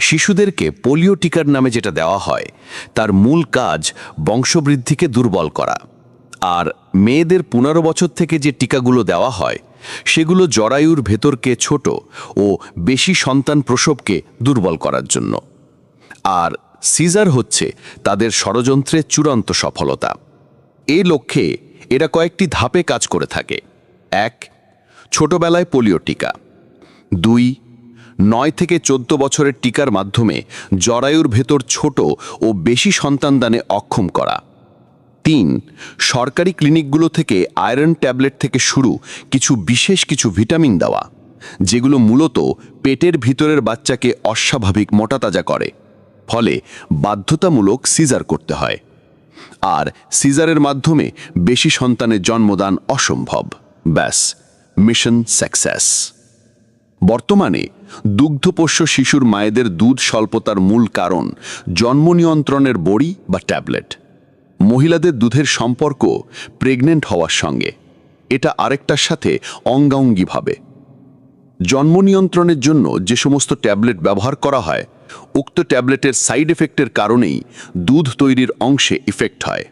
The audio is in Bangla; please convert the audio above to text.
শিশুদেরকে পোলিও টিকার নামে যেটা দেওয়া হয় তার মূল কাজ বংশবৃদ্ধিকে দুর্বল করা, আর মেয়েদের 15 বছর থেকে যে টিকাগুলো দেওয়া হয় সেগুলো জরায়ুর ভেতরকে ছোট ও বেশি সন্তান প্রসবকে দুর্বল করার জন্য। আর সিজার হচ্ছে তাদের ষড়যন্ত্রের চূড়ান্ত সফলতা। এই লক্ষ্যে এরা কয়েকটি ধাপে কাজ করে থাকে। 1. ছোটবেলায় পোলিও টিকা। 2. 9 থেকে 14 বছরের টিকার মাধ্যমে জরায়ুর ভেতর ছোট ও বেশি সন্তানদানে অক্ষম করা। 3. সরকারি ক্লিনিকগুলো থেকে আয়রন ট্যাবলেট থেকে শুরু বিশেষ কিছু ভিটামিন দেওয়া, যেগুলো মূলত পেটের ভিতরের বাচ্চাকে অস্বাভাবিক মোটাতাজা করে, ফলে বাধ্যতামূলক সিজার করতে হয়। আর সিজারের মাধ্যমে বেশি সন্তানের জন্মদান অসম্ভব। ব্যাস, মিশন সাকসেস। বর্তমানে দুগ্ধপোষ্য শিশুর মায়েদের দুধ স্বল্পতার মূল কারণ জন্ম নিয়ন্ত্রণের বড়ি বা ট্যাবলেট। মহিলাদের দুধের সম্পর্ক প্রেগনেন্ট হওয়ার সঙ্গে, এটা আরেকটার সাথে অঙ্গাঙ্গিভাবে। জন্ম নিয়ন্ত্রণের জন্য যে সমস্ত ট্যাবলেট ব্যবহার করা হয়, উক্ত ট্যাবলেটের সাইড এফেক্টের কারণেই দুধ তৈরির অংশে ইফেক্ট হয়।